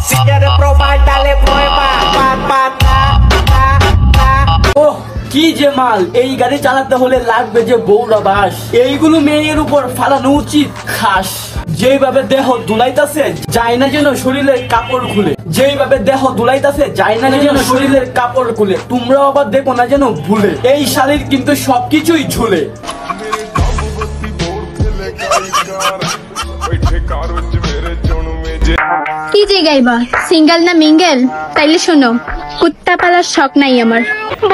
Si quiere probar, dale prueba. কি যে মাল, এই গাড়ি চালাতে হলে লাগবে যে বউরা বাস, এইগুলো মেয়ের উপর ফালানো উচিত খাস। যেইভাবে দেহ দুলাইতাছে যায় না যেন শরীরের কাপড় খুলে, যেইভাবে দেহ দুলাইতাছে যায় না যেন শরীরের কাপড় খুলে। তোমরাও আবার দেখো না যেন ভুলে, এই শালীর কিন্তু সবকিছুই ঝুলে। কি যে গাইবা, সিঙ্গেল না মিঙ্গেল? তাইলে শোনো, কুত্তা পালার শখ নাই আমার।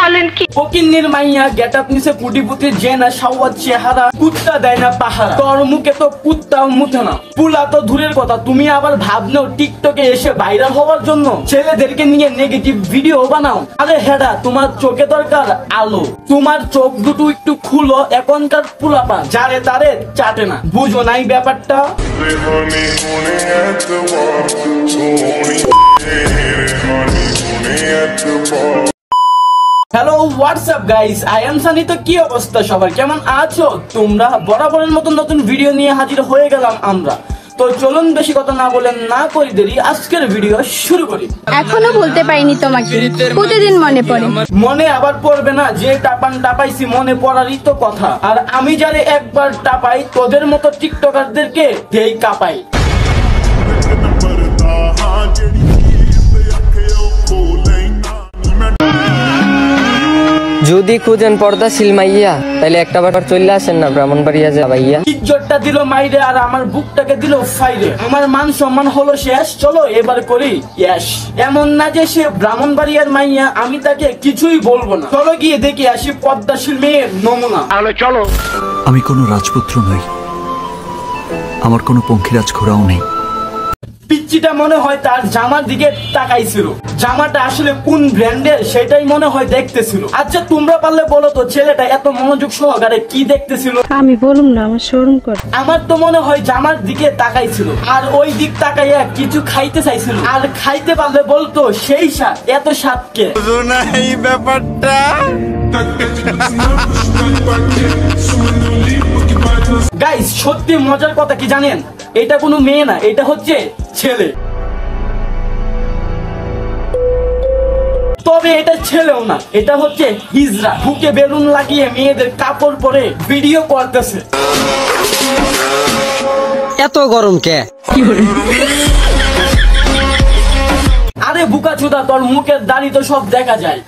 বলেন কি? ফকিন্নির মাইয়া গেটআপ নিছে কুটিপুতি, যে না সাওয়াত চেহারা, কুত্তা দেয় না পাহারা। তোর মুখে তো কুত্তাও মুথে না, পুলা তো দূরের কথা, তুমি আবার ভাবলেও টিকটকে এসে ভাইরাল হওয়ার জন্য ছেলেদেরকে নিয়ে নেগেটিভ ভিডিও বানাও। আরে হেডা, তোমার চোখে দরকার আলো, তোমার চোখ দুটো একটু খুলো। এখনকার পুলাপা যারে তারে চাটে না, বুঝো নাই ব্যাপারটা। Hello WhatsApp guys, I am Sunny. তো কি অবস্থা সবার, কেমন আছো তোমরা? বরাবরের মতন নতুন ভিডিও নিয়ে হাজির হয়ে গেলাম আমরা। তো চলুন বেশি কথা না বলে না করি দেরি, আজকের ভিডিও শুরু করি। এখনো বলতে পারিনি তোমাকে, প্রতিদিন মনে পড়ে। মনে আবার পড়বে না? যে টাপান টাপাইছি মনে পড়ারই তো কথা। আর আমি যারে একবার টাপাই, তোদের মতো টিকটকারদেরকে দেই কাপাই। যদি খুঁজেন পর্দাশীল মাইয়া, তাহলে একটা বার চলে আসেন না ব্রাহ্মণবাড়িয়া যা ভাইয়া। ইজ্জতটা দিল মাইরে আর আমার বুকটাকে দিল ফাইরে, আমার মান সম্মান হলো শেষ। চলো এবার করি ইয়েস। এমন না যে সে ব্রাহ্মণবাড়িয়ার মাইয়া, আমি তাকে কিছুই বলবো না। চলো গিয়ে দেখি আসি পর্দাশীল মেয়ের নমুনা। তাহলে চলো। আমি কোনো রাজপুত্র নই, আমার কোনো পঙ্খিরাজ ঘোড়াও নেই। পিচ্চিটা মনে হয় তার জামার দিকে তাকাইছিল, জামাটা আসলে কোন ব্র্যান্ডের সেটাই মনে হয় দেখতেছিল। আচ্ছা তোমরা পারলে বলো তো, ছেলেটা এত মনোযোগ সহকারে কি দেখতেছিল? আমি বলুম না, আমার শরম করে। আমার তো মনে হয় জামার দিকে তাকাইছিল, আর ওই দিক তাকাইয়া কিছু খাইতে চাইছিল। আর খাইতে পারলে বলতো সেই স্বাদ, এত স্বাদকে এই ব্যাপারটা গাইস, সত্যি মজার কথা কি জানেন? এটা কোনো মেয়ে না, এটা হচ্ছে ছেলে। তবে এটা ছেলেও না, এটা হচ্ছে হিজড়া। বুকে বেলুন লাগিয়ে মেয়েদের কাপড় পরে ভিডিও করতেছে। এত গরম কে? আরে বুকা চুদা, তোর মুখের দাড়ি তো সব দেখা যায়।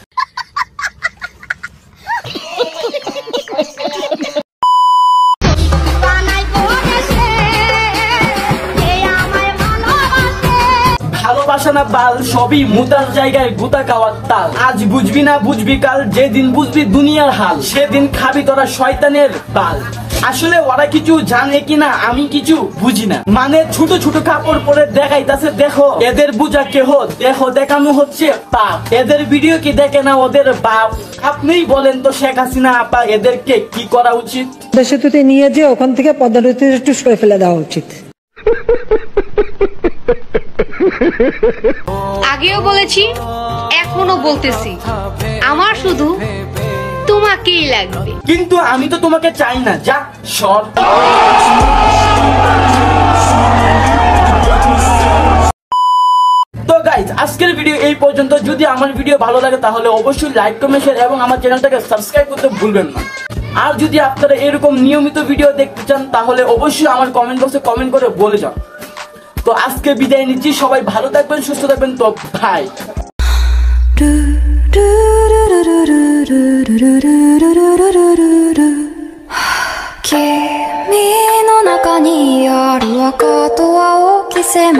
ভালোবাসা না বাল, সবই মুতার জায়গায় গুতা খাওয়ার তাল। আজ বুঝবি না বুঝবি কাল, যেদিন বুঝবি দুনিয়ার হাল, সেদিন খাবি তোরা শয়তানের বাল। আসলে ওরা কিছু জানে কিনা আমি কিছু বুঝি না। মানে ছোট ছোট কাপড় পরে দেখাইতাছে, দেখো এদের বুঝা কেহ, দেখো দেখানো হচ্ছে পাপ। এদের ভিডিও কি দেখে না ওদের বাপ? আপনিই বলেন তো শেখ হাসিনা আপা, এদেরকে কি করা উচিত? সেতুতে নিয়ে যে ওখান থেকে পদ্মা নদীতে একটু সরে ফেলে দেওয়া উচিত। আগেও বলেছি, এখনো বলতেছি, আমার শুধু তোমাকেই লাগবে। কিন্তু আমি তো তোমাকে চাই না, যা সর। তো গাইজ, আজকের ভিডিও এই পর্যন্ত। যদি আমার ভিডিও ভালো লাগে তাহলে অবশ্যই লাইক কমেন্ট শেয়ার এবং আমার চ্যানেলটাকে সাবস্ক্রাইব করতে ভুলবেন না। আর যদি আপনারা এরকম নিয়মিত ভিডিও দেখতে চান তাহলে অবশ্যই আমার কমেন্ট বক্সে কমেন্ট করে বলে যান। তো আজকে বিদায় নিচ্ছি, সবাই ভালো থাকবেন, সুস্থ থাকবেন। তো ভাই君の中にある赤と青き線